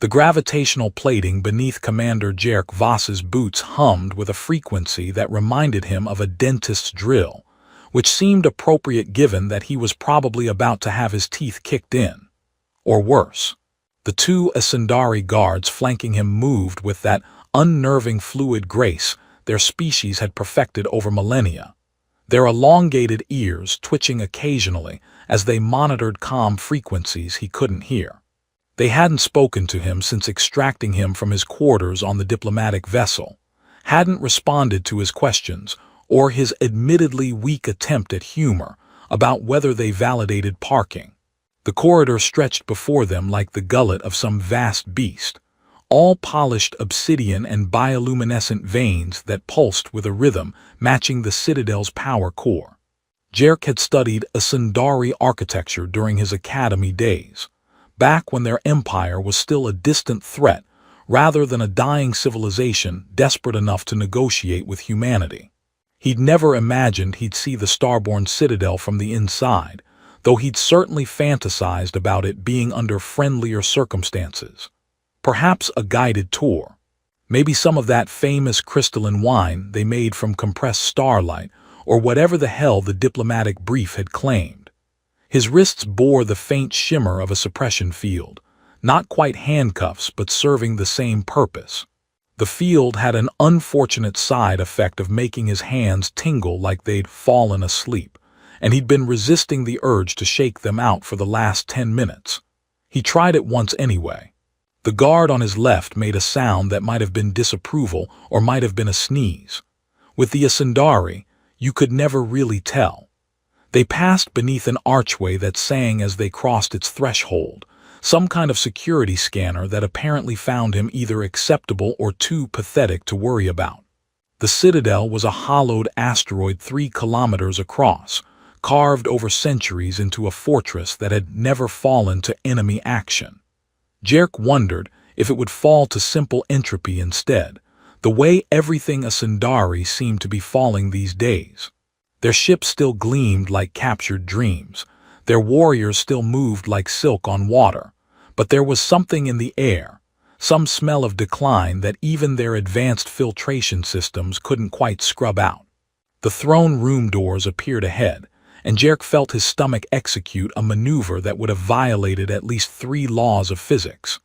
The gravitational plating beneath Commander Jerk Voss's boots hummed with a frequency that reminded him of a dentist's drill, which seemed appropriate given that he was probably about to have his teeth kicked in. Or worse. The two Asundari guards flanking him moved with that unnerving fluid grace their species had perfected over millennia, their elongated ears twitching occasionally as they monitored calm frequencies he couldn't hear. They hadn't spoken to him since extracting him from his quarters on the diplomatic vessel, hadn't responded to his questions or his admittedly weak attempt at humor about whether they validated parking. The corridor stretched before them like the gullet of some vast beast, all polished obsidian and bioluminescent veins that pulsed with a rhythm matching the Citadel's power core. Jerk had studied Asundari architecture during his academy days, back when their empire was still a distant threat rather than a dying civilization desperate enough to negotiate with humanity. He'd never imagined he'd see the starborn citadel from the inside, though he'd certainly fantasized about it being under friendlier circumstances. Perhaps a guided tour. Maybe some of that famous crystalline wine they made from compressed starlight, or whatever the hell the diplomatic brief had claimed. His wrists bore the faint shimmer of a suppression field, not quite handcuffs but serving the same purpose. The field had an unfortunate side effect of making his hands tingle like they'd fallen asleep, and he'd been resisting the urge to shake them out for the last 10 minutes. He tried it once anyway. The guard on his left made a sound that might have been disapproval or might have been a sneeze. With the Asundari, you could never really tell. They passed beneath an archway that sang as they crossed its threshold, some kind of security scanner that apparently found him either acceptable or too pathetic to worry about. The Citadel was a hollowed asteroid 3 kilometers across, carved over centuries into a fortress that had never fallen to enemy action. Jerk wondered if it would fall to simple entropy instead, the way everything Asundari seemed to be falling these days. Their ships still gleamed like captured dreams, their warriors still moved like silk on water, but there was something in the air, some smell of decline that even their advanced filtration systems couldn't quite scrub out. The throne room doors appeared ahead, and Jerk felt his stomach execute a maneuver that would have violated at least 3 laws of physics.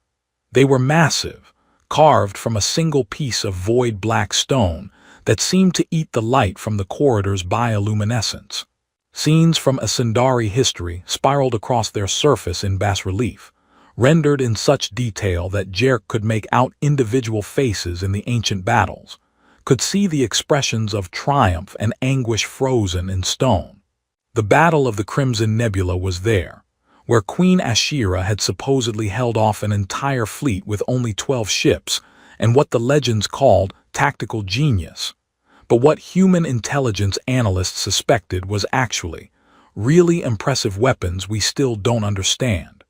They were massive, carved from a single piece of void black stone that seemed to eat the light from the corridor's bioluminescence. Scenes from Asundari history spiraled across their surface in bas-relief, rendered in such detail that Jerk could make out individual faces in the ancient battles, could see the expressions of triumph and anguish frozen in stone. The Battle of the Crimson Nebula was there, where Queen Ashira had supposedly held off an entire fleet with only 12 ships and what the legends called tactical genius. But what human intelligence analysts suspected was actually really impressive weapons we still don't understand.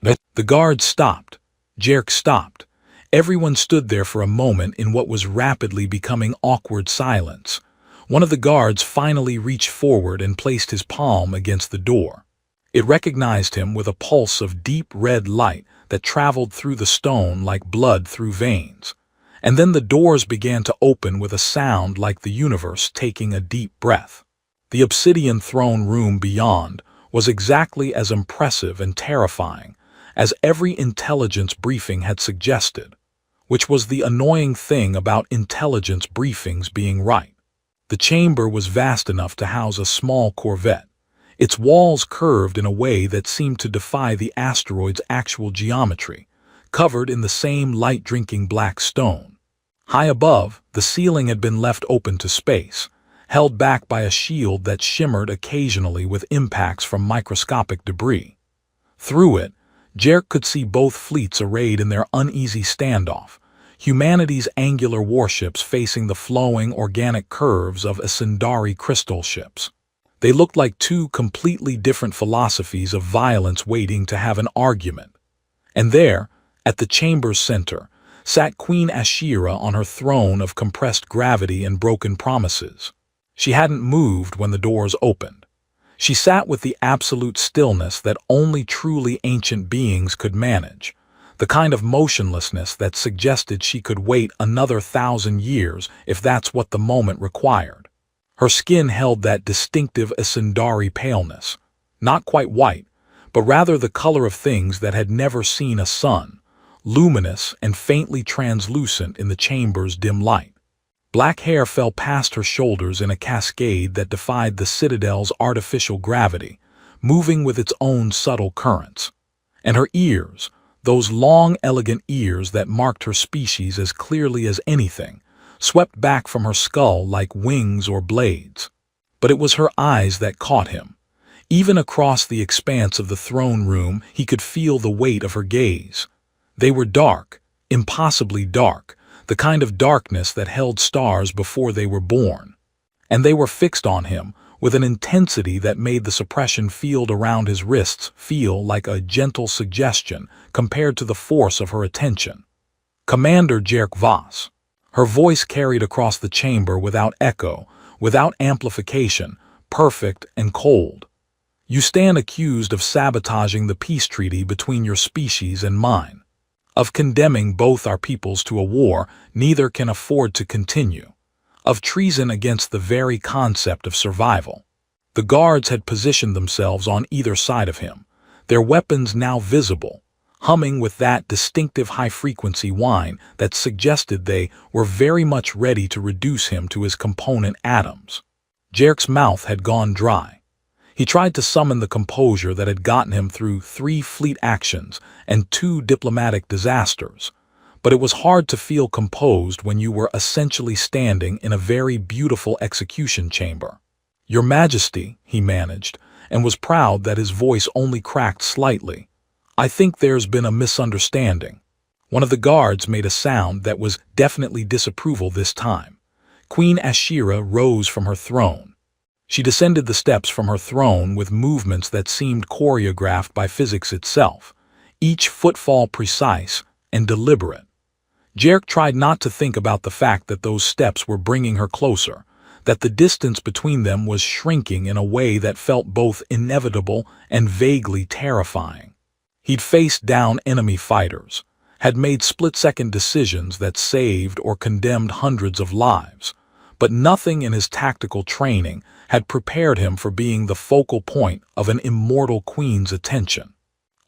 The guards stopped. Jerk stopped. Everyone stood there for a moment in what was rapidly becoming awkward silence. One of the guards finally reached forward and placed his palm against the door. It recognized him with a pulse of deep red light that traveled through the stone like blood through veins. And then the doors began to open with a sound like the universe taking a deep breath. The obsidian throne room beyond was exactly as impressive and terrifying as every intelligence briefing had suggested, which was the annoying thing about intelligence briefings being right. The chamber was vast enough to house a small corvette, its walls curved in a way that seemed to defy the asteroid's actual geometry, covered in the same light-drinking black stone. High above, the ceiling had been left open to space, held back by a shield that shimmered occasionally with impacts from microscopic debris. Through it, Jerk could see both fleets arrayed in their uneasy standoff, humanity's angular warships facing the flowing organic curves of Asundari crystal ships. They looked like 2 completely different philosophies of violence waiting to have an argument. And there, at the chamber's center, sat Queen Ashira on her throne of compressed gravity and broken promises. She hadn't moved when the doors opened. She sat with the absolute stillness that only truly ancient beings could manage, the kind of motionlessness that suggested she could wait another 1,000 years if that's what the moment required. Her skin held that distinctive Asundari paleness, not quite white, but rather the color of things that had never seen a sun, luminous and faintly translucent in the chamber's dim light. Black hair fell past her shoulders in a cascade that defied the citadel's artificial gravity, moving with its own subtle currents. And her ears, those long, elegant ears that marked her species as clearly as anything, swept back from her skull like wings or blades. But it was her eyes that caught him. Even across the expanse of the throne room, he could feel the weight of her gaze. They were dark, impossibly dark, the kind of darkness that held stars before they were born. And they were fixed on him with an intensity that made the suppression field around his wrists feel like a gentle suggestion compared to the force of her attention. "Commander Jerk Voss." Her voice carried across the chamber without echo, without amplification, perfect and cold. "You stand accused of sabotaging the peace treaty between your species and mine, of condemning both our peoples to a war neither can afford to continue, of treason against the very concept of survival." The guards had positioned themselves on either side of him, their weapons now visible, humming with that distinctive high-frequency whine that suggested they were very much ready to reduce him to his component atoms. Jerk's mouth had gone dry. He tried to summon the composure that had gotten him through 3 fleet actions and 2 diplomatic disasters, but it was hard to feel composed when you were essentially standing in a very beautiful execution chamber. "Your Majesty," he managed, and was proud that his voice only cracked slightly. "I think there's been a misunderstanding." One of the guards made a sound that was definitely disapproval this time. Queen Ashira rose from her throne. She descended the steps from her throne with movements that seemed choreographed by physics itself, each footfall precise and deliberate. Jerk tried not to think about the fact that those steps were bringing her closer, that the distance between them was shrinking in a way that felt both inevitable and vaguely terrifying. He'd faced down enemy fighters, had made split-second decisions that saved or condemned hundreds of lives, but nothing in his tactical training had prepared him for being the focal point of an immortal queen's attention.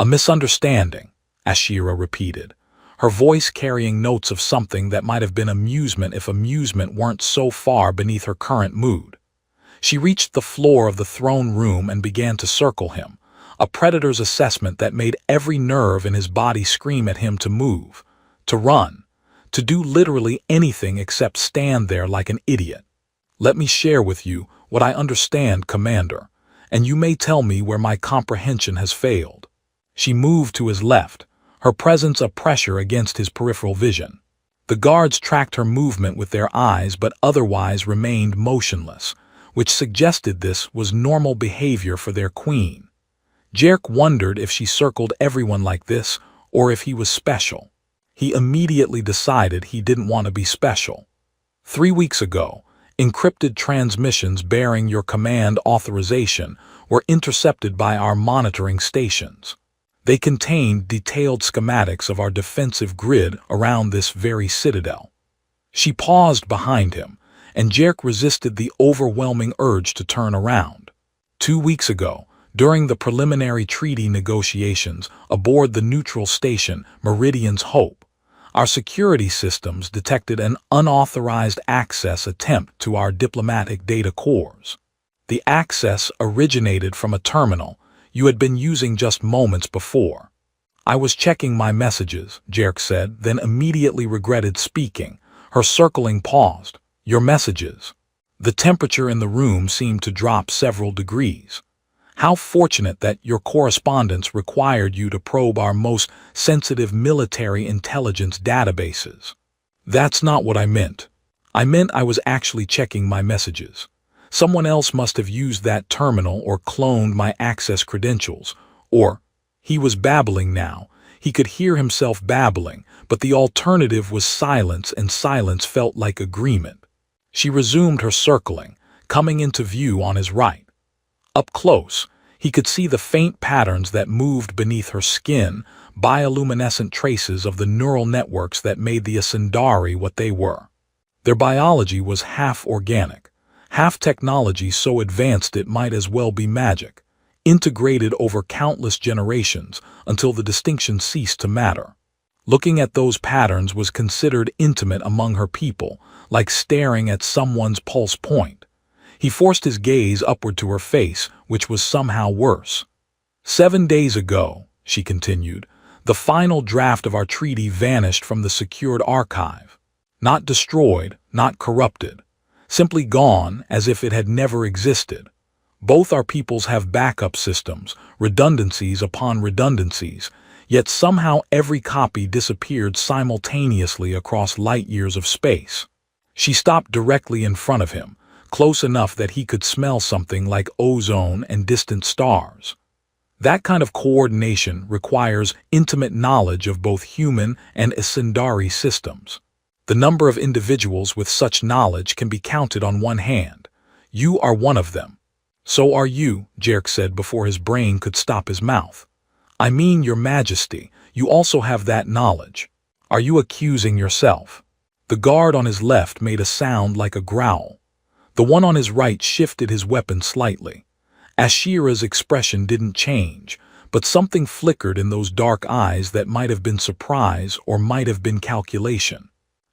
"A misunderstanding," Ashira repeated, her voice carrying notes of something that might have been amusement if amusement weren't so far beneath her current mood. She reached the floor of the throne room and began to circle him, a predator's assessment that made every nerve in his body scream at him to move, to run, to do literally anything except stand there like an idiot. "Let me share with you what I understand, Commander, and you may tell me where my comprehension has failed." She moved to his left, her presence a pressure against his peripheral vision. The guards tracked her movement with their eyes but otherwise remained motionless, which suggested this was normal behavior for their queen. Jerk wondered if she circled everyone like this or if he was special. He immediately decided he didn't want to be special. 3 weeks ago, encrypted transmissions bearing your command authorization were intercepted by our monitoring stations. They contained detailed schematics of our defensive grid around this very citadel. She paused behind him, and Jerk resisted the overwhelming urge to turn around. 2 weeks ago, during the preliminary treaty negotiations aboard the neutral station Meridian's Hope, our security systems detected an unauthorized access attempt to our diplomatic data cores. The access originated from a terminal you had been using just moments before. "I was checking my messages," Jerk said, then immediately regretted speaking. Her circling paused. "Your messages." The temperature in the room seemed to drop several degrees. "How fortunate that your correspondence required you to probe our most sensitive military intelligence databases." "That's not what I meant. I meant I was actually checking my messages. Someone else must have used that terminal or cloned my access credentials, or—" He was babbling now. He could hear himself babbling, but the alternative was silence, and silence felt like agreement. She resumed her circling, coming into view on his right. Up close, he could see the faint patterns that moved beneath her skin, bioluminescent traces of the neural networks that made the Ascendari what they were. Their biology was half organic, half technology so advanced it might as well be magic, integrated over countless generations until the distinction ceased to matter. Looking at those patterns was considered intimate among her people, like staring at someone's pulse point. He forced his gaze upward to her face, which was somehow worse. 7 days ago, she continued, the final draft of our treaty vanished from the secured archive. Not destroyed, not corrupted. Simply gone as if it had never existed. Both our peoples have backup systems, redundancies upon redundancies, yet somehow every copy disappeared simultaneously across light-years of space. She stopped directly in front of him, close enough that he could smell something like ozone and distant stars. That kind of coordination requires intimate knowledge of both human and Ascendari systems. The number of individuals with such knowledge can be counted on one hand. You are one of them. So are you, Jerk said before his brain could stop his mouth. I mean, Your Majesty, you also have that knowledge. Are you accusing yourself? The guard on his left made a sound like a growl. The one on his right shifted his weapon slightly. Ashira's expression didn't change, but something flickered in those dark eyes that might have been surprise or might have been calculation.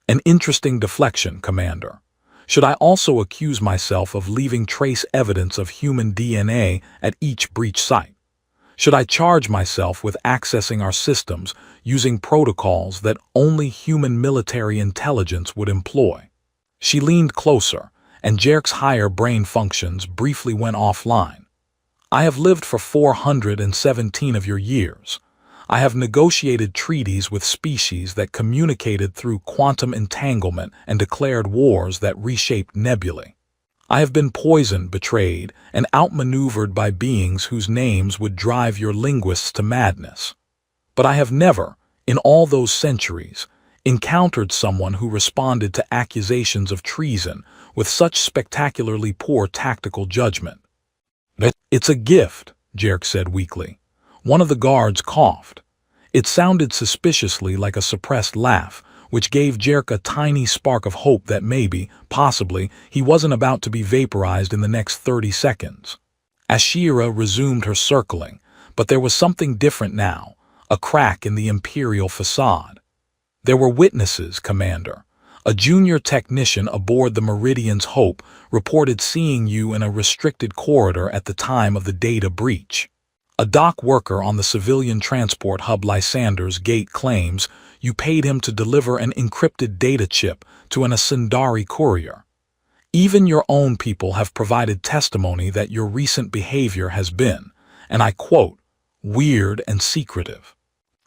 An interesting deflection, Commander. Should I also accuse myself of leaving trace evidence of human DNA at each breach site? Should I charge myself with accessing our systems using protocols that only human military intelligence would employ? She leaned closer, and Jerk's higher brain functions briefly went offline. I have lived for 417 of your years. I have negotiated treaties with species that communicated through quantum entanglement and declared wars that reshaped nebulae. I have been poisoned, betrayed, and outmaneuvered by beings whose names would drive your linguists to madness. But I have never, in all those centuries, encountered someone who responded to accusations of treason with such spectacularly poor tactical judgment. It's a gift, Jerk said weakly. One of the guards coughed. It sounded suspiciously like a suppressed laugh, which gave Jerk a tiny spark of hope that maybe, possibly, he wasn't about to be vaporized in the next 30 seconds. Ashira resumed her circling, but there was something different now, a crack in the Imperial facade. There were witnesses, Commander. A junior technician aboard the Meridian's Hope reported seeing you in a restricted corridor at the time of the data breach. A dock worker on the civilian transport hub Lysander's Gate claims you paid him to deliver an encrypted data chip to an Ascendari courier. Even your own people have provided testimony that your recent behavior has been, and I quote, weird and secretive.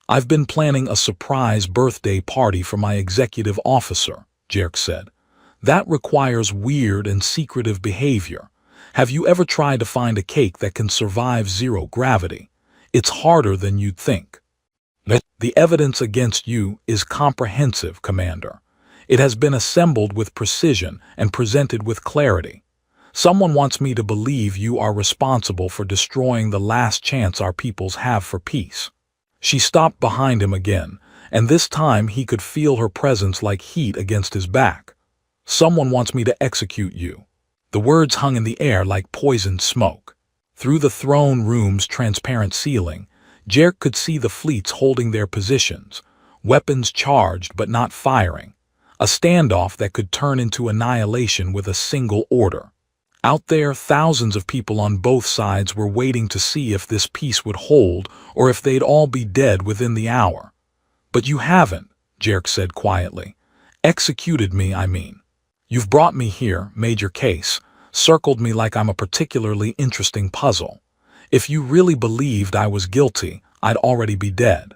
I've been planning a surprise birthday party for my executive officer, Jerk said. That requires weird and secretive behavior. Have you ever tried to find a cake that can survive zero gravity? It's harder than you'd think. The evidence against you is comprehensive, Commander. It has been assembled with precision and presented with clarity. Someone wants me to believe you are responsible for destroying the last chance our peoples have for peace. She stopped behind him again, and this time he could feel her presence like heat against his back. Someone wants me to execute you. The words hung in the air like poisoned smoke. Through the throne room's transparent ceiling, Jerk could see the fleets holding their positions, weapons charged but not firing, a standoff that could turn into annihilation with a single order. Out there, thousands of people on both sides were waiting to see if this peace would hold or if they'd all be dead within the hour. But you haven't, Jerk said quietly. Executed me, I mean. You've brought me here, made your case, circled me like I'm a particularly interesting puzzle. If you really believed I was guilty, I'd already be dead.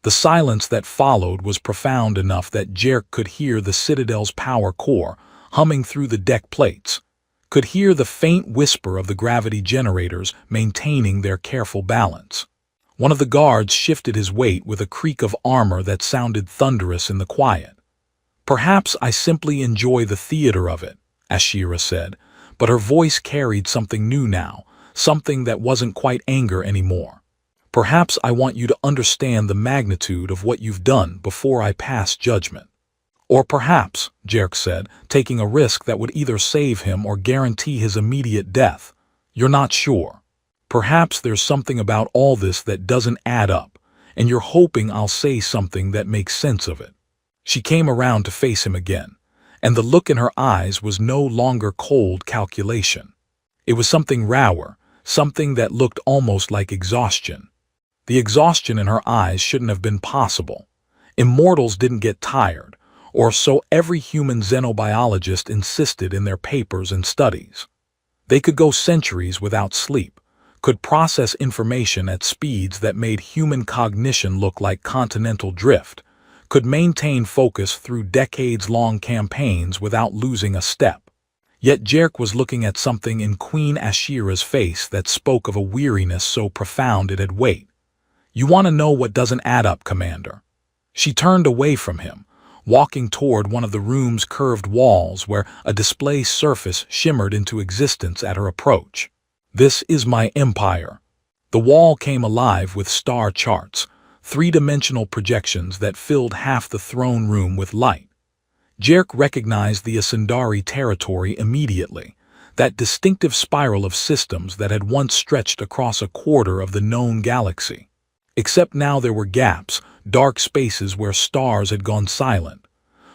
The silence that followed was profound enough that Jerk could hear the Citadel's power core humming through the deck plates, could hear the faint whisper of the gravity generators maintaining their careful balance. One of the guards shifted his weight with a creak of armor that sounded thunderous in the quiet. Perhaps I simply enjoy the theater of it, Ashira said, but her voice carried something new now, something that wasn't quite anger anymore. Perhaps I want you to understand the magnitude of what you've done before I pass judgment. Or perhaps, Jerk said, taking a risk that would either save him or guarantee his immediate death. You're not sure. Perhaps there's something about all this that doesn't add up, and you're hoping I'll say something that makes sense of it. She came around to face him again, and the look in her eyes was no longer cold calculation. It was something rawer, something that looked almost like exhaustion. The exhaustion in her eyes shouldn't have been possible. Immortals didn't get tired, or so every human xenobiologist insisted in their papers and studies. They could go centuries without sleep, could process information at speeds that made human cognition look like continental drift, could maintain focus through decades-long campaigns without losing a step. Yet Jerk was looking at something in Queen Ashira's face that spoke of a weariness so profound it had weight. You want to know what doesn't add up, Commander? She turned away from him, walking toward one of the room's curved walls where a display surface shimmered into existence at her approach. This is my empire. The wall came alive with star charts, three-dimensional projections that filled half the throne room with light. Jerk recognized the Asundari territory immediately, that distinctive spiral of systems that had once stretched across a quarter of the known galaxy. Except now there were gaps, dark spaces where stars had gone silent.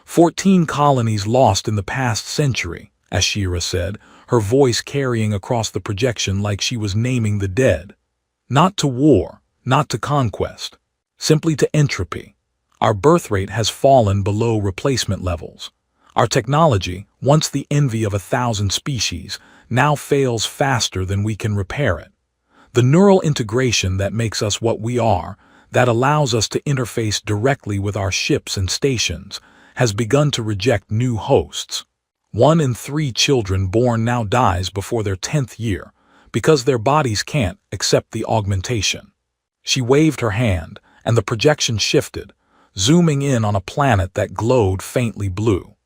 14 colonies lost in the past century, Ashira said, her voice carrying across the projection like she was naming the dead. Not to war, not to conquest, simply to entropy. Our birth rate has fallen below replacement levels. Our technology, once the envy of 1,000 species, now fails faster than we can repair it. The neural integration that makes us what we are, that allows us to interface directly with our ships and stations, has begun to reject new hosts. 1 in 3 children born now dies before their 10th year, because their bodies can't accept the augmentation. She waved her hand, and the projection shifted, zooming in on a planet that glowed faintly blue.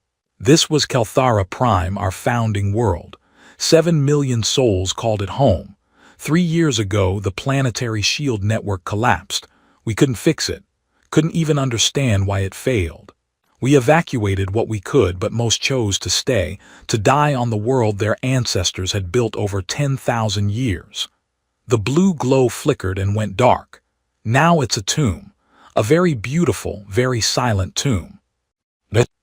This was Kelthara Prime, our founding world. 7 million souls called it home. 3 years ago, the planetary shield network collapsed. We couldn't fix it, couldn't even understand why it failed. We evacuated what we could, but most chose to stay, to die on the world their ancestors had built over 10,000 years. The blue glow flickered and went dark. Now it's a tomb, a very beautiful, very silent tomb.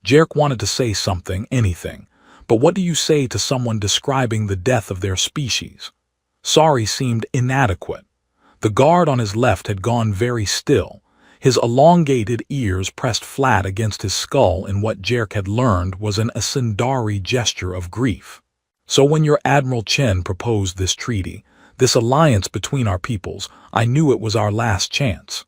Jerk wanted to say something, anything, but what do you say to someone describing the death of their species? Sorry seemed inadequate. The guard on his left had gone very still, his elongated ears pressed flat against his skull in what Jerk had learned was an Asundari gesture of grief. So when your Admiral Chen proposed this treaty, this alliance between our peoples, I knew it was our last chance.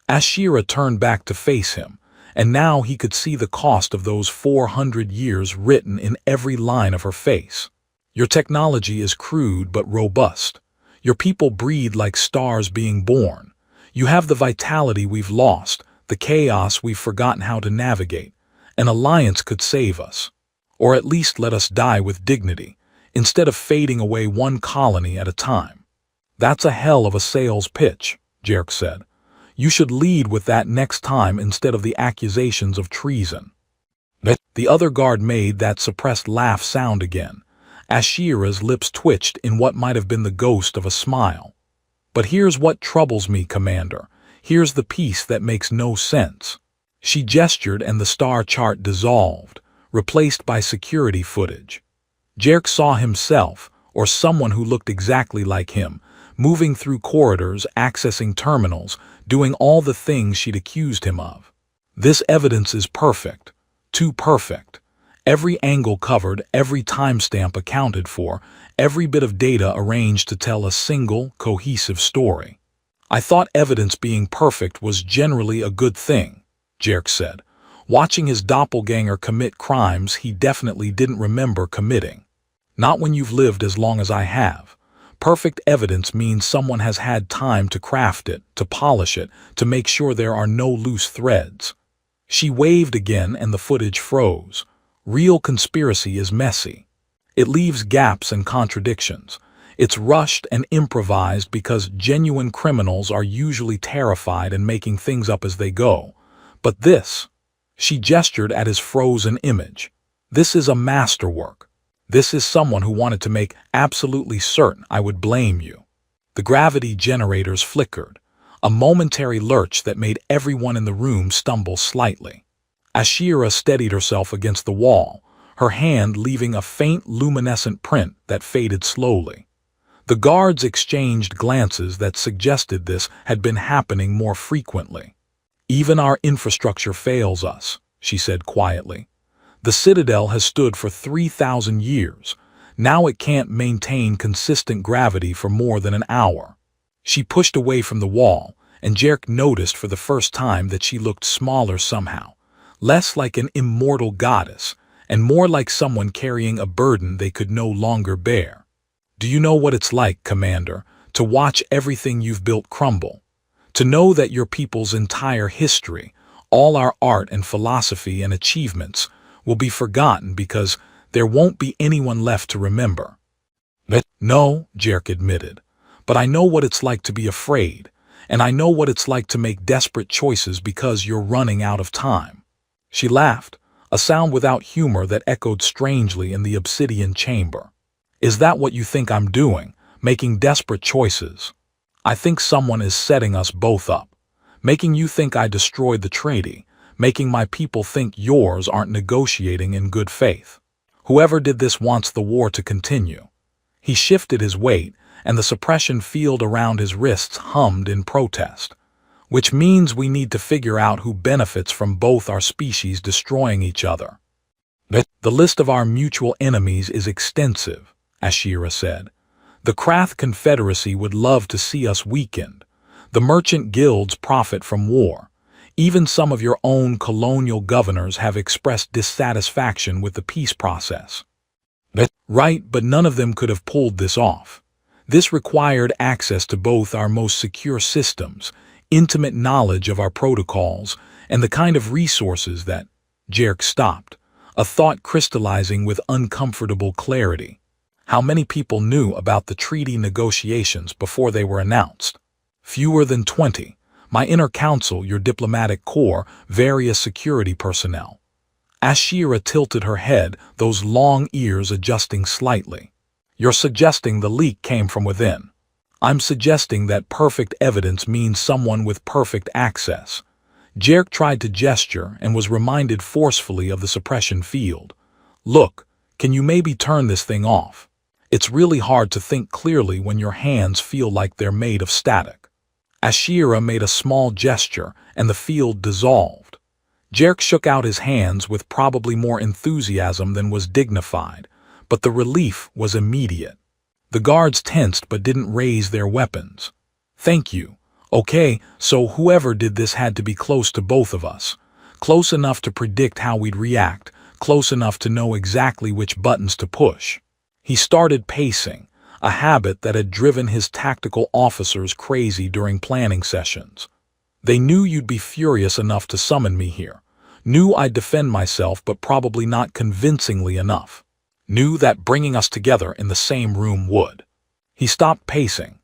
Ashira turned back to face him, and now he could see the cost of those 400 years written in every line of her face. Your technology is crude but robust. Your people breed like stars being born. You have the vitality we've lost, the chaos we've forgotten how to navigate. An alliance could save us. Or at least let us die with dignity, instead of fading away one colony at a time. That's a hell of a sales pitch, Jerk said. You should lead with that next time instead of the accusations of treason. The other guard made that suppressed laugh sound again. Ashira's lips twitched in what might have been the ghost of a smile. But here's what troubles me, Commander. Here's the piece that makes no sense. She gestured and the star chart dissolved, replaced by security footage. Jerk saw himself, or someone who looked exactly like him, moving through corridors, accessing terminals, doing all the things she'd accused him of. This evidence is perfect. Too perfect. Every angle covered, every timestamp accounted for, every bit of data arranged to tell a single, cohesive story. I thought evidence being perfect was generally a good thing, Jerk said, watching his doppelganger commit crimes he definitely didn't remember committing. Not when you've lived as long as I have. Perfect evidence means someone has had time to craft it, to polish it, to make sure there are no loose threads. She waved again and the footage froze. Real conspiracy is messy. It leaves gaps and contradictions. It's rushed and improvised because genuine criminals are usually terrified and making things up as they go. But this, she gestured at his frozen image. This is a masterwork. This is someone who wanted to make absolutely certain I would blame you. The gravity generators flickered, a momentary lurch that made everyone in the room stumble slightly. Ashira steadied herself against the wall, her hand leaving a faint luminescent print that faded slowly. The guards exchanged glances that suggested this had been happening more frequently. Even our infrastructure fails us, she said quietly. The Citadel has stood for 3,000 years. Now it can't maintain consistent gravity for more than an hour. She pushed away from the wall, and Jerk noticed for the first time that she looked smaller somehow, less like an immortal goddess, and more like someone carrying a burden they could no longer bear. Do you know what it's like, Commander, to watch everything you've built crumble? To know that your people's entire history, all our art and philosophy and achievements, will be forgotten because there won't be anyone left to remember. No, Jerk admitted, but I know what it's like to be afraid, and I know what it's like to make desperate choices because you're running out of time. She laughed, a sound without humor that echoed strangely in the obsidian chamber. Is that what you think I'm doing, making desperate choices? I think someone is setting us both up, making you think I destroyed the treaty, making my people think yours aren't negotiating in good faith. Whoever did this wants the war to continue. He shifted his weight, and the suppression field around his wrists hummed in protest. Which means we need to figure out who benefits from both our species destroying each other. The list of our mutual enemies is extensive, Ashira said. The Krath Confederacy would love to see us weakened. The merchant guilds profit from war. Even some of your own colonial governors have expressed dissatisfaction with the peace process. Right, but none of them could have pulled this off. This required access to both our most secure systems, intimate knowledge of our protocols, and the kind of resources that— Jerk stopped, a thought crystallizing with uncomfortable clarity. How many people knew about the treaty negotiations before they were announced? Fewer than 20. My inner council, your diplomatic corps, various security personnel. Ashira tilted her head, those long ears adjusting slightly. You're suggesting the leak came from within. I'm suggesting that perfect evidence means someone with perfect access. Jerk tried to gesture and was reminded forcefully of the suppression field. Look, can you maybe turn this thing off? It's really hard to think clearly when your hands feel like they're made of static. Ashira made a small gesture, and the field dissolved. Jerk shook out his hands with probably more enthusiasm than was dignified, but the relief was immediate. The guards tensed but didn't raise their weapons. Thank you. Okay, so whoever did this had to be close to both of us. Close enough to predict how we'd react, close enough to know exactly which buttons to push. He started pacing, a habit that had driven his tactical officers crazy during planning sessions. They knew you'd be furious enough to summon me here. Knew I'd defend myself, but probably not convincingly enough. Knew that bringing us together in the same room would. He stopped pacing.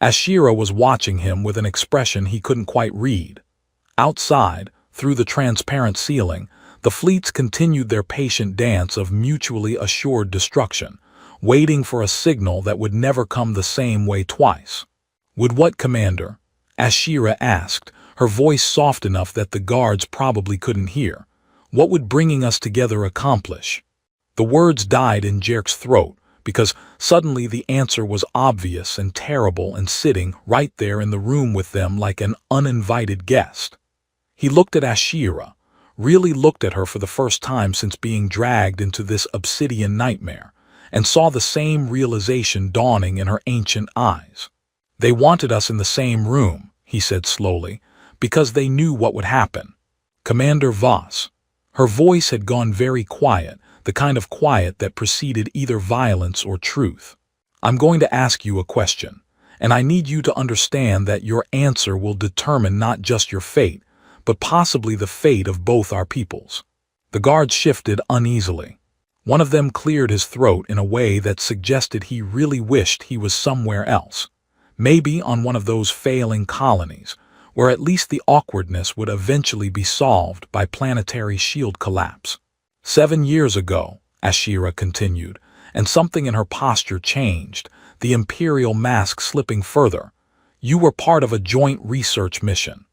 Ashira was watching him with an expression he couldn't quite read. Outside, through the transparent ceiling, the fleets continued their patient dance of mutually assured destruction, waiting for a signal that would never come the same way twice. Would what, Commander? Ashira asked, her voice soft enough that the guards probably couldn't hear. What would bringing us together accomplish? The words died in Jerk's throat, because suddenly the answer was obvious and terrible and sitting right there in the room with them like an uninvited guest. He looked at Ashira, really looked at her for the first time since being dragged into this obsidian nightmare, and saw the same realization dawning in her ancient eyes. They wanted us in the same room, he said slowly, because they knew what would happen. Commander Voss. Her voice had gone very quiet, the kind of quiet that preceded either violence or truth. I'm going to ask you a question, and I need you to understand that your answer will determine not just your fate, but possibly the fate of both our peoples. The guards shifted uneasily. One of them cleared his throat in a way that suggested he really wished he was somewhere else, maybe on one of those failing colonies, where at least the awkwardness would eventually be solved by planetary shield collapse. 7 years ago, Ashira continued, and something in her posture changed, the Imperial mask slipping further. You were part of a joint research mission,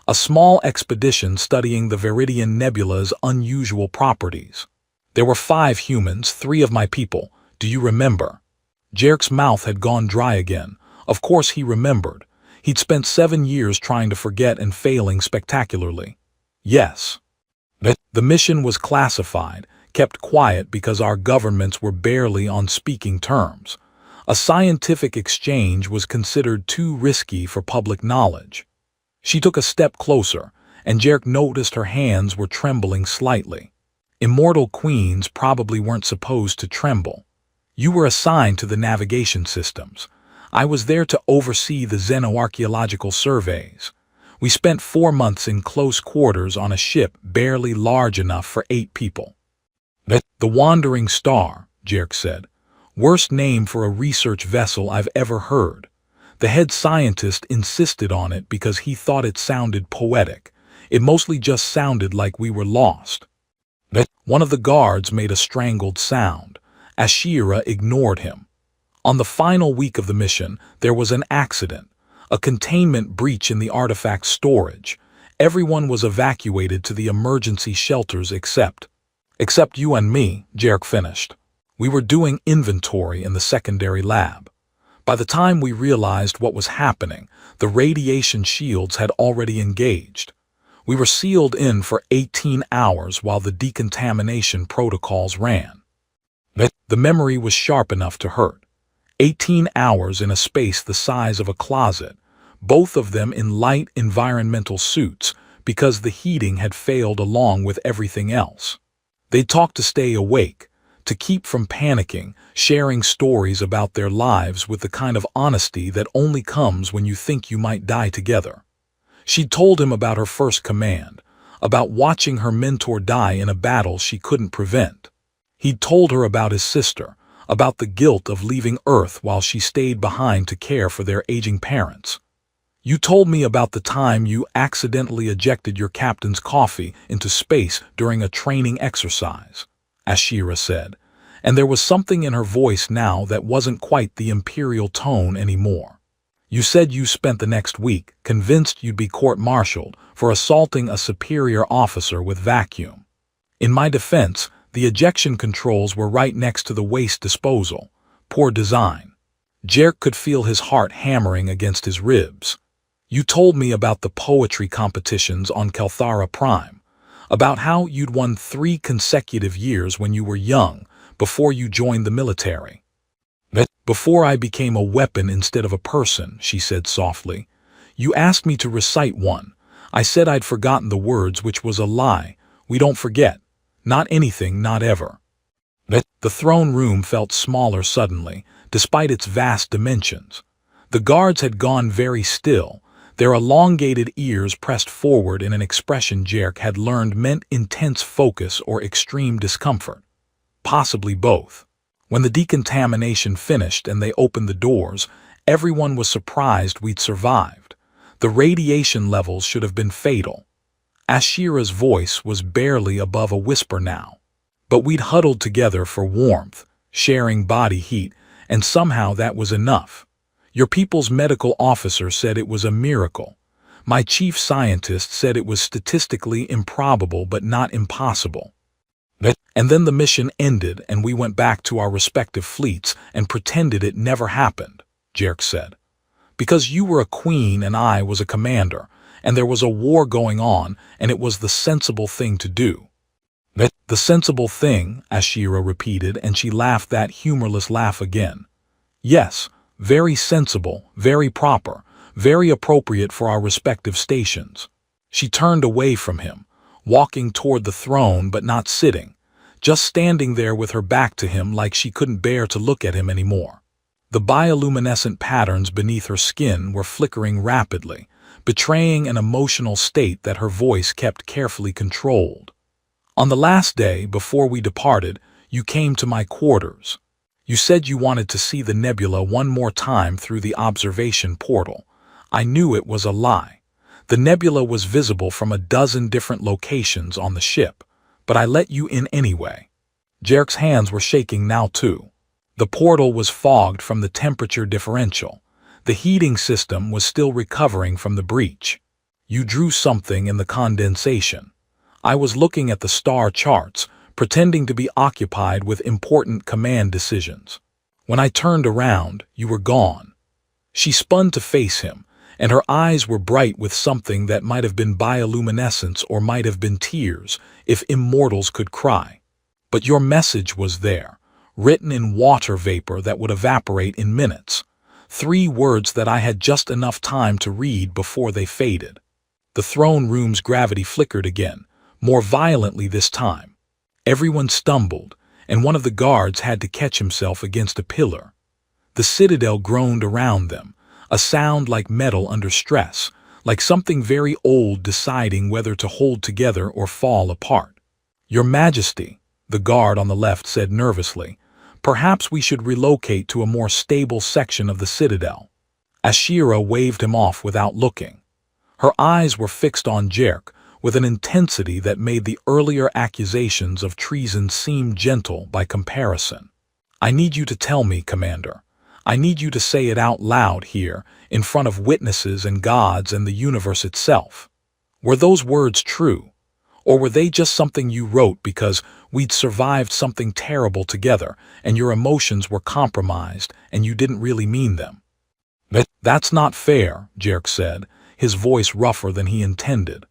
a small expedition studying the Viridian Nebula's unusual properties. There were 5 humans, 3 of my people. Do you remember? Jerk's mouth had gone dry again. Of course he remembered. He'd spent 7 years trying to forget and failing spectacularly. Yes. The mission was classified, kept quiet because our governments were barely on speaking terms. A scientific exchange was considered too risky for public knowledge. She took a step closer, and Jerk noticed her hands were trembling slightly. Immortal queens probably weren't supposed to tremble. You were assigned to the navigation systems. I was there to oversee the xenoarchaeological surveys. We spent 4 months in close quarters on a ship barely large enough for 8 people. The Wandering Star, Jerk said. Worst name for a research vessel I've ever heard. The head scientist insisted on it because he thought it sounded poetic. It mostly just sounded like we were lost. One of the guards made a strangled sound. Ashira ignored him. On the final week of the mission, there was an accident, a containment breach in the artifact storage. Everyone was evacuated to the emergency shelters except you and me, Jerk finished. We were doing inventory in the secondary lab. By the time we realized what was happening, the radiation shields had already engaged. We were sealed in for 18 hours while the decontamination protocols ran. The memory was sharp enough to hurt. 18 hours in a space the size of a closet, both of them in light environmental suits because the heating had failed along with everything else. They talked to stay awake, to keep from panicking, sharing stories about their lives with the kind of honesty that only comes when you think you might die together. She'd told him about her first command, about watching her mentor die in a battle she couldn't prevent. He'd told her about his sister, about the guilt of leaving Earth while she stayed behind to care for their aging parents. You told me about the time you accidentally ejected your captain's coffee into space during a training exercise, Ashira said, and there was something in her voice now that wasn't quite the imperial tone anymore. You said you spent the next week convinced you'd be court-martialed for assaulting a superior officer with vacuum. In my defense, the ejection controls were right next to the waste disposal. Poor design. Jerk could feel his heart hammering against his ribs. You told me about the poetry competitions on Kelthara Prime, about how you'd won 3 consecutive years when you were young, before you joined the military. Before I became a weapon instead of a person, she said softly. You asked me to recite one. I said I'd forgotten the words, which was a lie. We don't forget. Not anything, not ever. The throne room felt smaller suddenly, despite its vast dimensions. The guards had gone very still, their elongated ears pressed forward in an expression Jerk had learned meant intense focus or extreme discomfort. Possibly both. When the decontamination finished and they opened the doors, everyone was surprised we'd survived. The radiation levels should have been fatal. Ashira's voice was barely above a whisper now. But we'd huddled together for warmth, sharing body heat, and somehow that was enough. Your people's medical officer said it was a miracle. My chief scientist said it was statistically improbable but not impossible. And then the mission ended and we went back to our respective fleets and pretended it never happened, Jerk said. Because you were a queen and I was a commander, and there was a war going on, and it was the sensible thing to do. The sensible thing, Ashira repeated, and she laughed that humorless laugh again. Yes, very sensible, very proper, very appropriate for our respective stations. She turned away from him, walking toward the throne but not sitting, just standing there with her back to him like she couldn't bear to look at him anymore. The bioluminescent patterns beneath her skin were flickering rapidly, betraying an emotional state that her voice kept carefully controlled. On the last day, before we departed, You came to my quarters. You said you wanted to see the nebula one more time through the observation portal. I knew it was a lie. The nebula was visible from a dozen different locations on the ship, but I let you in anyway." Jerk's hands were shaking now too. The portal was fogged from the temperature differential. The heating system was still recovering from the breach. "You drew something in the condensation." I was looking at the star charts, pretending to be occupied with important command decisions. "When I turned around, you were gone." She spun to face him, and her eyes were bright with something that might have been bioluminescence or might have been tears, if immortals could cry. "But your message was there, written in water vapor that would evaporate in minutes. 3 words that I had just enough time to read before they faded." The throne room's gravity flickered again, more violently this time. Everyone stumbled, and one of the guards had to catch himself against a pillar. The citadel groaned around them, a sound like metal under stress, like something very old deciding whether to hold together or fall apart. "Your Majesty," the guard on the left said nervously, "perhaps we should relocate to a more stable section of the citadel." Ashira waved him off without looking. Her eyes were fixed on Jerk, with an intensity that made the earlier accusations of treason seem gentle by comparison. "I need you to tell me, Commander. I need you to say it out loud here, in front of witnesses and gods and the universe itself. Were those words true? Or were they just something you wrote because we'd survived something terrible together and your emotions were compromised and you didn't really mean them?" "That's not fair," Jerk said, his voice rougher than he intended.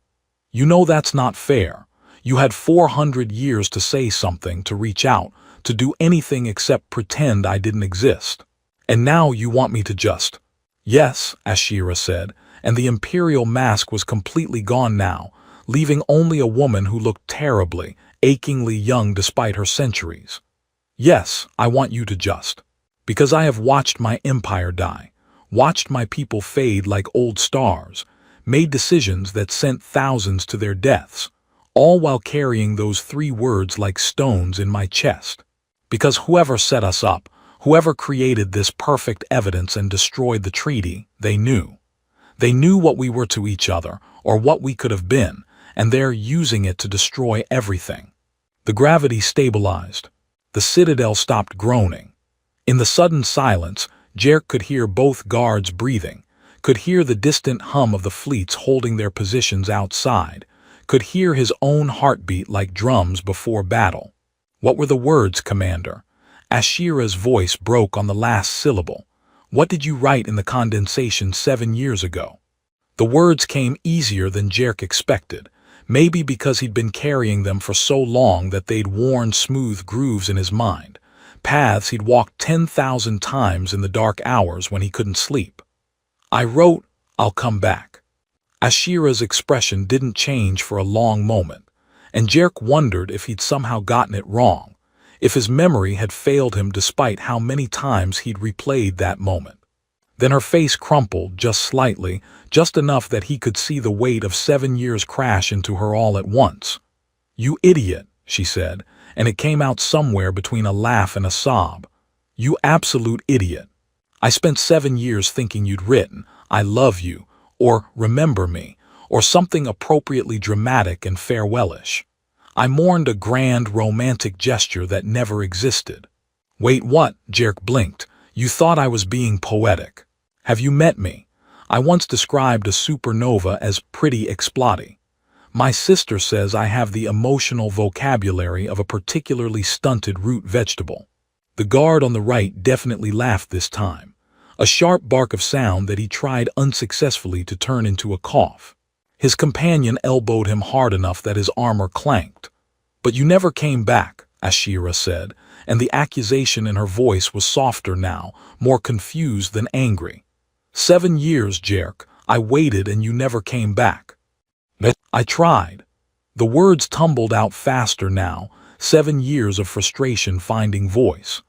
"You know that's not fair. You had 400 years to say something, to reach out, to do anything except pretend I didn't exist. And now you want me to just—" "Yes," Ashira said, and the imperial mask was completely gone now, leaving only a woman who looked terribly, achingly young despite her centuries. "Yes, I want you to just. Because I have watched my empire die, watched my people fade like old stars, made decisions that sent thousands to their deaths, all while carrying those 3 words like stones in my chest. Because whoever set us up, whoever created this perfect evidence and destroyed the treaty, they knew. They knew what we were to each other, or what we could have been, and they're using it to destroy everything." The gravity stabilized. The citadel stopped groaning. In the sudden silence, Jerk could hear both guards breathing, could hear the distant hum of the fleets holding their positions outside, could hear his own heartbeat like drums before battle. "What were the words, Commander?" Ashira's voice broke on the last syllable. "What did you write in the condensation 7 years ago?" The words came easier than Jerk expected, maybe because he'd been carrying them for so long that they'd worn smooth grooves in his mind, paths he'd walked 10,000 times in the dark hours when he couldn't sleep. "I wrote, I'll come back." Ashira's expression didn't change for a long moment, and Jerk wondered if he'd somehow gotten it wrong, if his memory had failed him despite how many times he'd replayed that moment. Then her face crumpled just slightly, just enough that he could see the weight of 7 years crash into her all at once. "You idiot," she said, and it came out somewhere between a laugh and a sob. "You absolute idiot. I spent 7 years thinking you'd written, 'I love you,' or 'remember me,' or something appropriately dramatic and farewellish. I mourned a grand romantic gesture that never existed." "Wait, what?" Jerk blinked. "You thought I was being poetic. Have you met me? I once described a supernova as pretty explodey. My sister says I have the emotional vocabulary of a particularly stunted root vegetable." The guard on the right definitely laughed this time, a sharp bark of sound that he tried unsuccessfully to turn into a cough. His companion elbowed him hard enough that his armor clanked. "But you never came back," Ashira said, and the accusation in her voice was softer now, more confused than angry. 7 years, Jerk. I waited and you never came back." "I tried." The words tumbled out faster now, 7 years of frustration finding voice.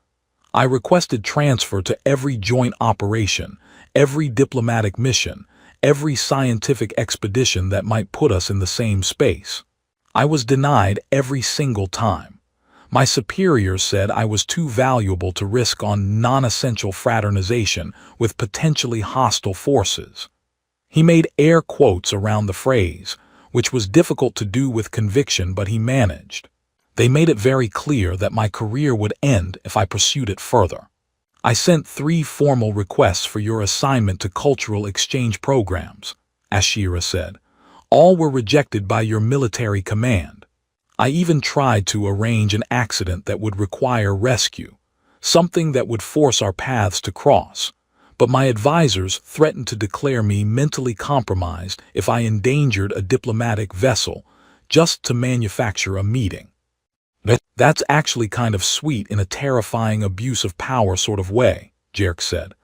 "I requested transfer to every joint operation, every diplomatic mission, every scientific expedition that might put us in the same space. I was denied every single time. My superiors said I was too valuable to risk on non-essential fraternization with potentially hostile forces. He made air quotes around the phrase, which was difficult to do with conviction, but he managed. They made it very clear that my career would end if I pursued it further. I sent 3 formal requests for your assignment to cultural exchange programs, Ashira said. All were rejected by your military command. I even tried to arrange an accident that would require rescue, something that would force our paths to cross. But my advisors threatened to declare me mentally compromised if I endangered a diplomatic vessel just to manufacture a meeting. That's actually kind of sweet in a terrifying abuse of power sort of way, Jerk said.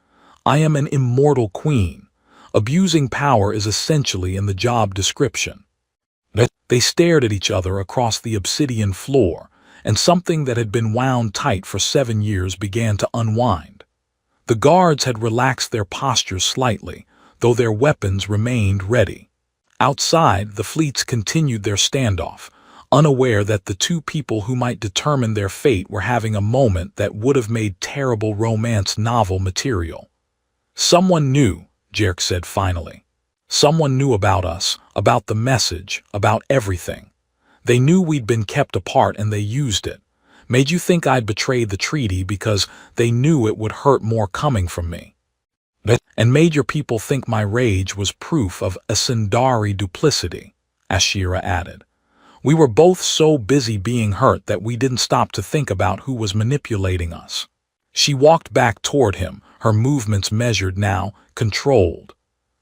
I am an immortal queen. Abusing power is essentially in the job description. They stared at each other across the obsidian floor, and something that had been wound tight for 7 years began to unwind. The guards had relaxed their postures slightly, though their weapons remained ready. Outside, the fleets continued their standoff, unaware that the 2 people who might determine their fate were having a moment that would have made terrible romance novel material. Someone knew, Jerk said finally. Someone knew about us, about the message, about everything. They knew we'd been kept apart and they used it. Made you think I'd betrayed the treaty because they knew it would hurt more coming from me. And made your people think my rage was proof of Ascendari duplicity, Ashira added. We were both so busy being hurt that we didn't stop to think about who was manipulating us. She walked back toward him, her movements measured now, controlled.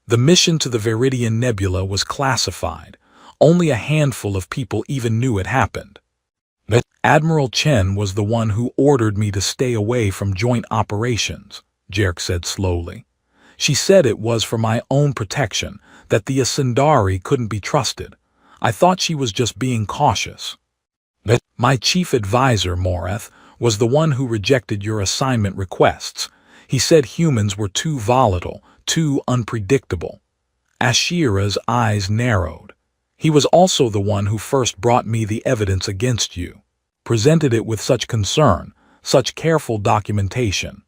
The mission to the Viridian Nebula was classified. Only a handful of people even knew it happened. Admiral Chen was the one who ordered me to stay away from joint operations, Jerk said slowly. She said it was for my own protection, that the Ascendari couldn't be trusted. I thought she was just being cautious. My chief advisor, Morath, was the one who rejected your assignment requests. He said humans were too volatile, too unpredictable. Ashira's eyes narrowed. He was also the one who first brought me the evidence against you, presented it with such concern, such careful documentation.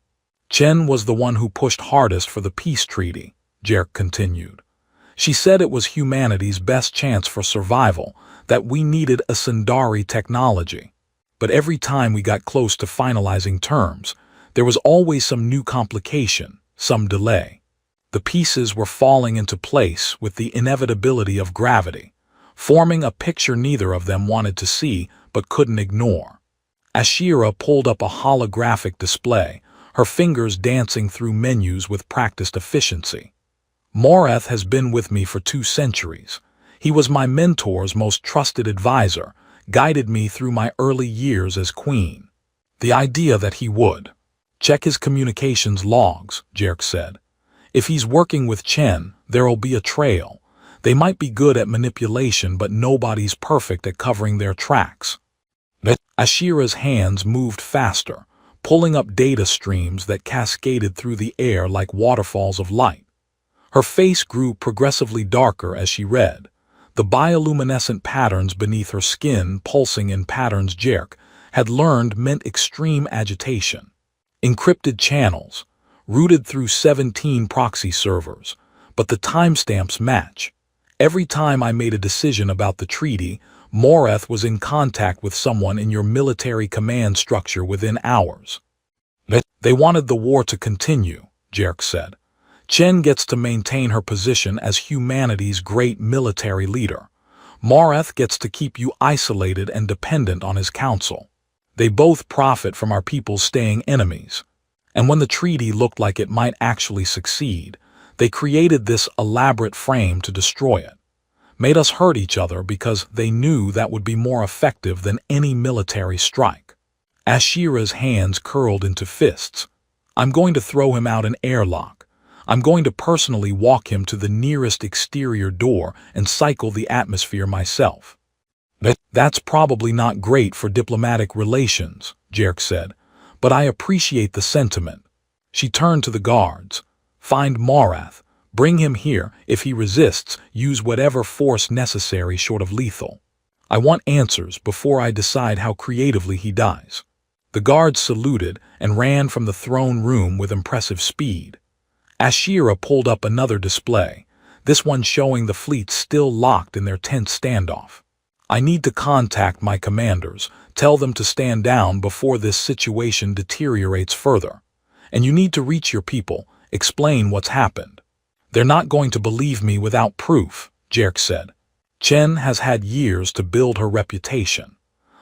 Chen was the one who pushed hardest for the peace treaty, Jerk continued. She said it was humanity's best chance for survival, that we needed Ascendari technology. But every time we got close to finalizing terms, there was always some new complication, some delay. The pieces were falling into place with the inevitability of gravity, forming a picture neither of them wanted to see but couldn't ignore. Ashira pulled up a holographic display, her fingers dancing through menus with practiced efficiency. Morath has been with me for 2 centuries. He was my mentor's most trusted advisor, guided me through my early years as queen. The idea that he would check his communications logs, Jerk said. If he's working with Chen, there'll be a trail. They might be good at manipulation, but nobody's perfect at covering their tracks. Ashira's hands moved faster, pulling up data streams that cascaded through the air like waterfalls of light. Her face grew progressively darker as she read, the bioluminescent patterns beneath her skin pulsing in patterns Jerk had learned meant extreme agitation. Encrypted channels, routed through 17 proxy servers, but the timestamps match. Every time I made a decision about the treaty, Morath was in contact with someone in your military command structure within hours. They wanted the war to continue, Jerk said. Chen gets to maintain her position as humanity's great military leader. Morath gets to keep you isolated and dependent on his counsel. They both profit from our people staying enemies. And when the treaty looked like it might actually succeed, they created this elaborate frame to destroy it. Made us hurt each other because they knew that would be more effective than any military strike. Ashira's hands curled into fists. I'm going to throw him out an airlock. I'm going to personally walk him to the nearest exterior door and cycle the atmosphere myself. That's probably not great for diplomatic relations, Jerk said, but I appreciate the sentiment. She turned to the guards. Find Morath. Bring him here. If he resists, use whatever force necessary short of lethal. I want answers before I decide how creatively he dies." The guards saluted and ran from the throne room with impressive speed. Ashira pulled up another display, this one showing the fleet still locked in their tense standoff. "I need to contact my commanders, tell them to stand down before this situation deteriorates further. And you need to reach your people, explain what's happened." "They're not going to believe me without proof," Jerk said. "Chen has had years to build her reputation.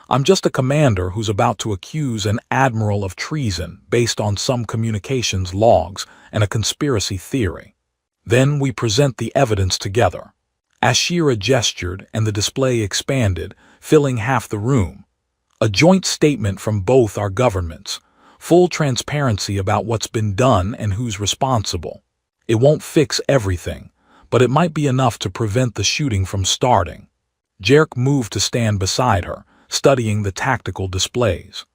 I'm just a commander who's about to accuse an admiral of treason based on some communications logs and a conspiracy theory. Then we present the evidence together." Ashira gestured and the display expanded, filling half the room. "A joint statement from both our governments. Full transparency about what's been done and who's responsible. It won't fix everything, but it might be enough to prevent the shooting from starting." Jerk moved to stand beside her, studying the tactical displays.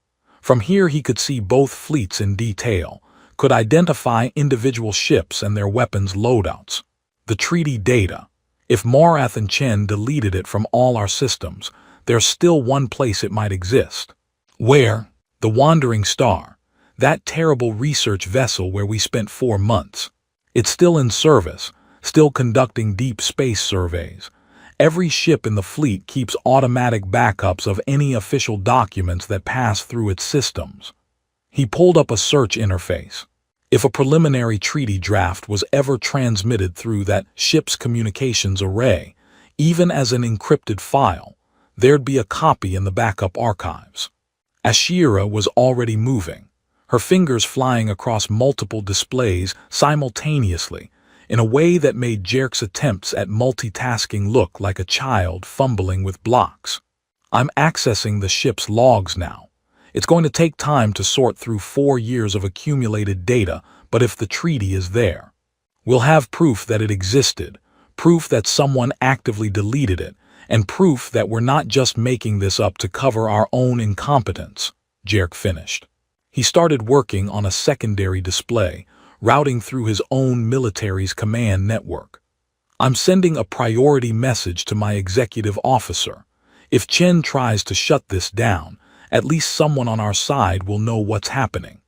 From here he could see both fleets in detail, could identify individual ships and their weapons loadouts. The treaty data. If Morath and Chen deleted it from all our systems, there's still one place it might exist. Where? The Wandering Star. That terrible research vessel where we spent 4 months. It's still in service, still conducting deep space surveys. Every ship in the fleet keeps automatic backups of any official documents that pass through its systems. He pulled up a search interface. If a preliminary treaty draft was ever transmitted through that ship's communications array, even as an encrypted file, there'd be a copy in the backup archives. Ashira was already moving, her fingers flying across multiple displays simultaneously, in a way that made Jerk's attempts at multitasking look like a child fumbling with blocks. "I'm accessing the ship's logs now. It's going to take time to sort through 4 years of accumulated data, but if the treaty is there, we'll have proof that it existed, proof that someone actively deleted it, and proof that we're not just making this up to cover our own incompetence," Jerk finished. He started working on a secondary display, routing through his own military's command network. "I'm sending a priority message to my executive officer. If Chen tries to shut this down, at least someone on our side will know what's happening."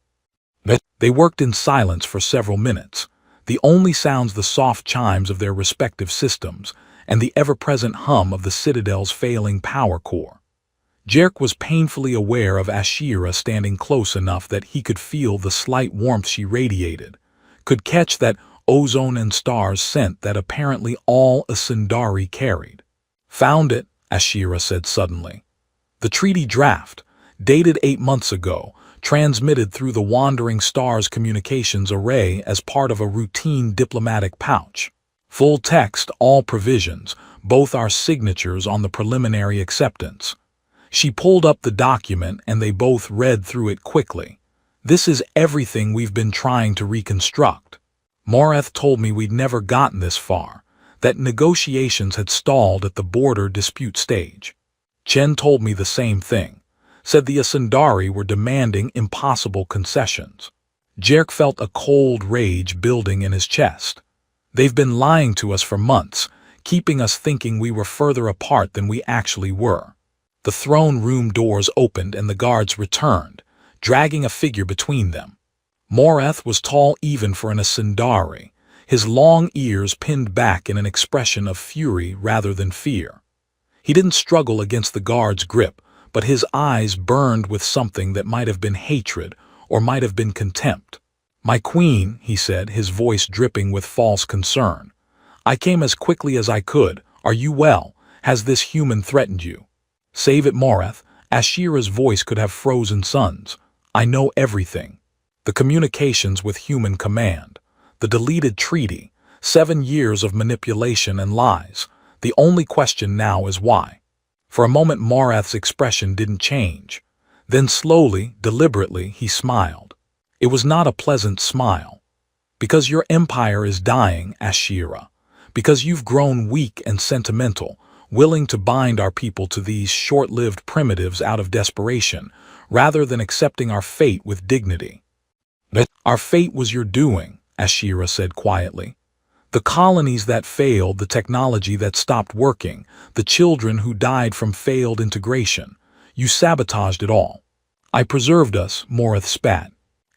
They worked in silence for several minutes, the only sounds the soft chimes of their respective systems and the ever-present hum of the Citadel's failing power core. Jerk was painfully aware of Ashira standing close enough that he could feel the slight warmth she radiated, could catch that ozone and stars scent that apparently all a Sundari carried. "Found it," Ashira said suddenly. "The treaty draft, dated 8 months ago, transmitted through the Wandering Star's communications array as part of a routine diplomatic pouch. Full text, all provisions, both our signatures on the preliminary acceptance." She pulled up the document and they both read through it quickly. "This is everything we've been trying to reconstruct. Morath told me we'd never gotten this far, that negotiations had stalled at the border dispute stage. Chen told me the same thing, said the Asundari were demanding impossible concessions." Jerk felt a cold rage building in his chest. "They've been lying to us for months, keeping us thinking we were further apart than we actually were." The throne room doors opened and the guards returned, dragging a figure between them. Morath was tall even for an Asundari, his long ears pinned back in an expression of fury rather than fear. He didn't struggle against the guard's grip, but his eyes burned with something that might have been hatred or might have been contempt. "My queen," he said, his voice dripping with false concern. "I came as quickly as I could. Are you well? Has this human threatened you?" "Save it, Morath." Ashira's voice could have frozen suns. "I know everything. The communications with human command, the deleted treaty, 7 years of manipulation and lies. The only question now is why." For a moment Morath's expression didn't change. Then slowly, deliberately, he smiled. It was not a pleasant smile. "Because your empire is dying, Ashira. Because you've grown weak and sentimental, willing to bind our people to these short-lived primitives out of desperation, rather than accepting our fate with dignity." "Our fate was your doing," Ashira said quietly. The colonies that failed, the technology that stopped working, the children who died from failed integration. You sabotaged it all. I preserved us, Morith spat.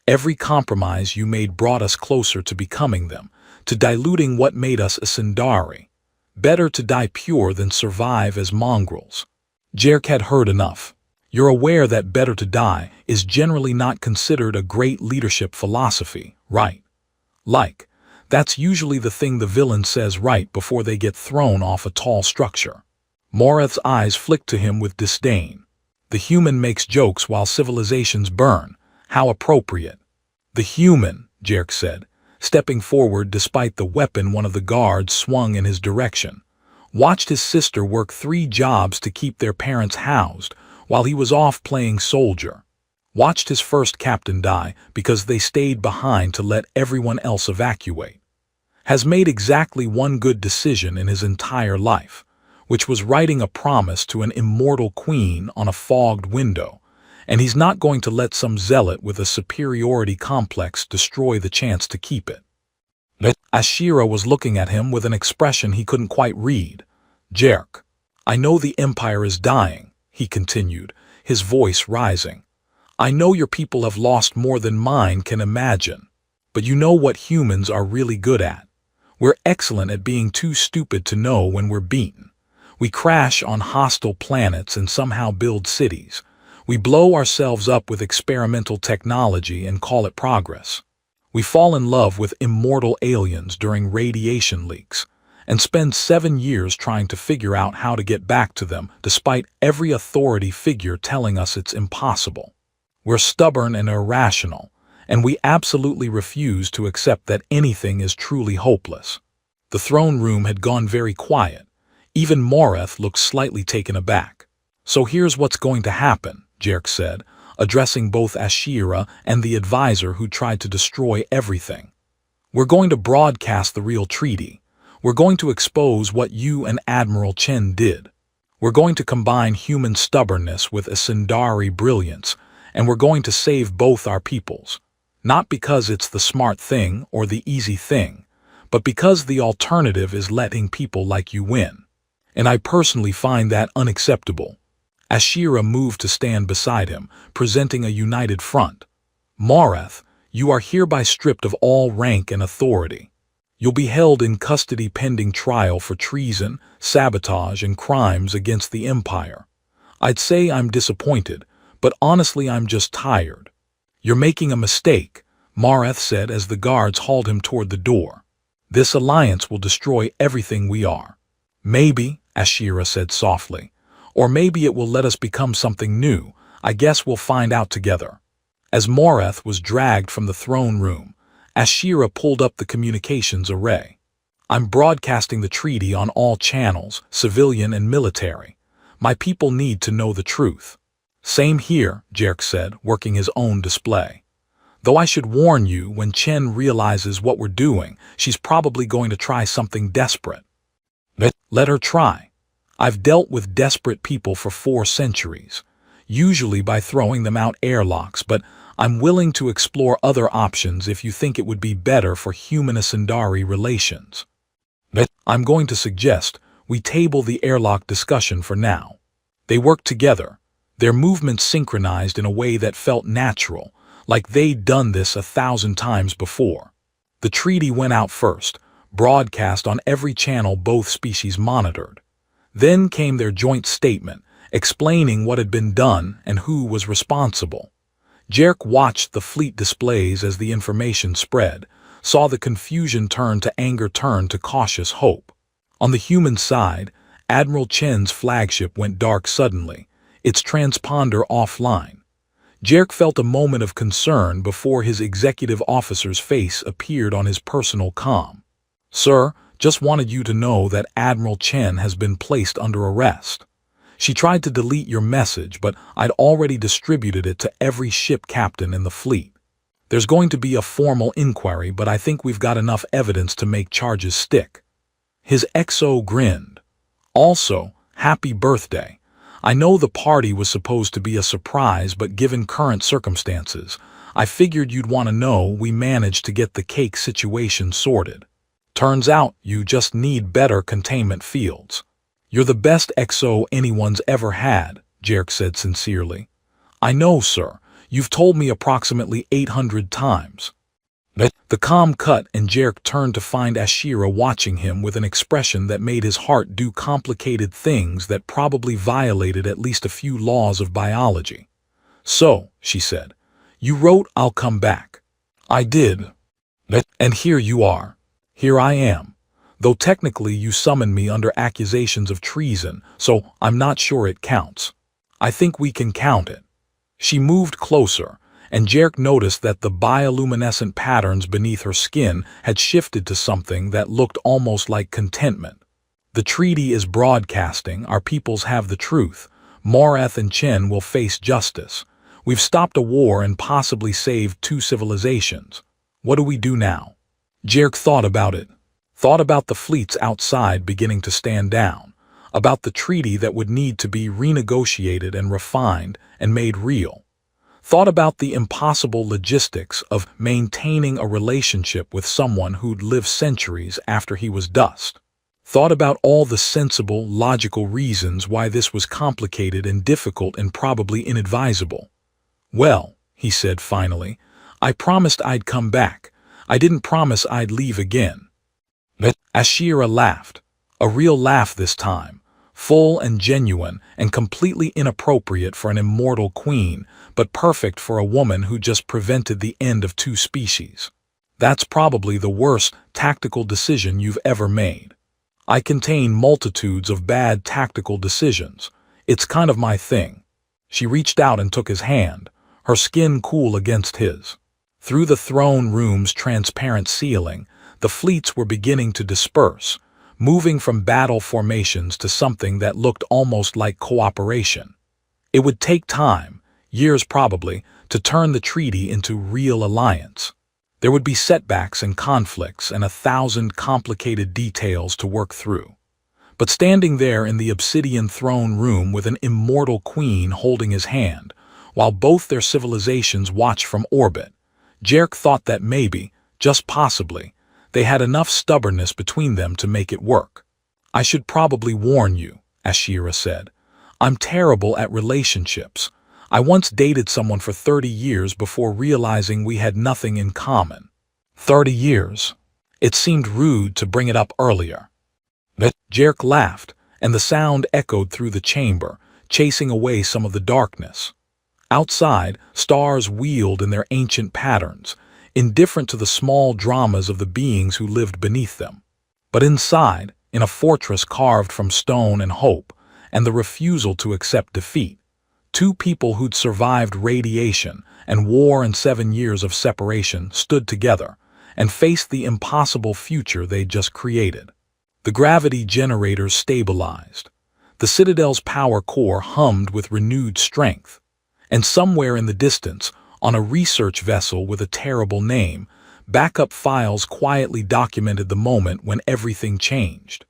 Every compromise you made brought us closer to becoming them, to diluting what made us a Sindari. Better to die pure than survive as mongrels. Jerk had heard enough. You're aware that better to die is generally not considered a great leadership philosophy, right? That's usually the thing the villain says right before they get thrown off a tall structure. Moreth's eyes flicked to him with disdain. The human makes jokes while civilizations burn. How appropriate. The human, Jerk said, stepping forward despite the weapon one of the guards swung in his direction. Watched his sister work 3 jobs to keep their parents housed while he was off playing soldier. Watched his first captain die because they stayed behind to let everyone else evacuate. Has made exactly one good decision in his entire life, which was writing a promise to an immortal queen on a fogged window, and he's not going to let some zealot with a superiority complex destroy the chance to keep it. Ashira was looking at him with an expression he couldn't quite read. Jerk, I know the Empire is dying, he continued, his voice rising. I know your people have lost more than mine can imagine, but you know what humans are really good at. We're excellent at being too stupid to know when we're beaten. We crash on hostile planets and somehow build cities. We blow ourselves up with experimental technology and call it progress. We fall in love with immortal aliens during radiation leaks and spend 7 years trying to figure out how to get back to them despite every authority figure telling us it's impossible. We're stubborn and irrational, and we absolutely refuse to accept that anything is truly hopeless. The throne room had gone very quiet. Even Moreth looked slightly taken aback. So here's what's going to happen, Jerk said, addressing both Ashira and the advisor who tried to destroy everything. We're going to broadcast the real treaty. We're going to expose what you and Admiral Chen did. We're going to combine human stubbornness with a Sindari brilliance, and we're going to save both our peoples. Not because it's the smart thing or the easy thing, but because the alternative is letting people like you win. And I personally find that unacceptable. Ashira moved to stand beside him, presenting a united front. Moreth, you are hereby stripped of all rank and authority. You'll be held in custody pending trial for treason, sabotage, and crimes against the Empire. I'd say I'm disappointed, but honestly I'm just tired. You're making a mistake, Moreth said as the guards hauled him toward the door. This alliance will destroy everything we are. Maybe, Ashira said softly, or maybe it will let us become something new. I guess we'll find out together. As Moreth was dragged from the throne room, Ashira pulled up the communications array. I'm broadcasting the treaty on all channels, civilian and military. My people need to know the truth. Same here, Jerk said, working his own display. Though I should warn you, when Chen realizes what we're doing, she's probably going to try something desperate. Let her try. I've dealt with desperate people for 4 centuries, usually by throwing them out airlocks, but I'm willing to explore other options if you think it would be better for human-Sindari relations. I'm going to suggest we table the airlock discussion for now. They work together, their movements synchronized in a way that felt natural, like they'd done this 1,000 times before. The treaty went out first, broadcast on every channel both species monitored. Then came their joint statement, explaining what had been done and who was responsible. Jerk watched the fleet displays as the information spread, saw the confusion turn to anger turn to cautious hope. On the human side, Admiral Chen's flagship went dark suddenly, its transponder offline. Jerk felt a moment of concern before his executive officer's face appeared on his personal comm. Sir, just wanted you to know that Admiral Chen has been placed under arrest. She tried to delete your message, but I'd already distributed it to every ship captain in the fleet. There's going to be a formal inquiry, but I think we've got enough evidence to make charges stick. His XO grinned. Also, happy birthday. I know the party was supposed to be a surprise, but given current circumstances, I figured you'd want to know we managed to get the cake situation sorted. Turns out you just need better containment fields. You're the best XO anyone's ever had, Jerk said sincerely. I know, sir. You've told me approximately 800 times. The comm cut and Jerk turned to find Ashira watching him with an expression that made his heart do complicated things that probably violated at least a few laws of biology. So, she said, you wrote I'll come back. I did. And here you are. Here I am. Though technically you summoned me under accusations of treason, so I'm not sure it counts. I think we can count it. She moved closer, and Jerk noticed that the bioluminescent patterns beneath her skin had shifted to something that looked almost like contentment. The treaty is broadcasting, our peoples have the truth. Moreth and Chen will face justice. We've stopped a war and possibly saved 2 civilizations. What do we do now? Jerk thought about it. Thought about the fleets outside beginning to stand down. About the treaty that would need to be renegotiated and refined and made real. Thought about the impossible logistics of maintaining a relationship with someone who'd lived centuries after he was dust. Thought about all the sensible, logical reasons why this was complicated and difficult and probably inadvisable. Well, he said finally, I promised I'd come back. I didn't promise I'd leave again. Ashira laughed. A real laugh this time. Full and genuine and completely inappropriate for an immortal queen, but perfect for a woman who just prevented the end of 2 species. That's probably the worst tactical decision you've ever made. I contain multitudes of bad tactical decisions. It's kind of my thing. She reached out and took his hand, her skin cool against his. Through the throne room's transparent ceiling, the fleets were beginning to disperse, moving from battle formations to something that looked almost like cooperation. It would take time, years probably, to turn the treaty into real alliance. There would be setbacks and conflicts and 1,000 complicated details to work through. But standing there in the obsidian throne room with an immortal queen holding his hand, while both their civilizations watched from orbit, Jerk thought that maybe, just possibly, they had enough stubbornness between them to make it work. I should probably warn you, Ashira said. I'm terrible at relationships. I once dated someone for 30 years before realizing we had nothing in common. 30 years. It seemed rude to bring it up earlier. Jerk laughed, and the sound echoed through the chamber, chasing away some of the darkness. Outside, stars wheeled in their ancient patterns, indifferent to the small dramas of the beings who lived beneath them. But inside, in a fortress carved from stone and hope, and the refusal to accept defeat, 2 people who'd survived radiation and war and 7 years of separation stood together and faced the impossible future they'd just created. The gravity generators stabilized. The Citadel's power core hummed with renewed strength. And somewhere in the distance, on a research vessel with a terrible name, backup files quietly documented the moment when everything changed.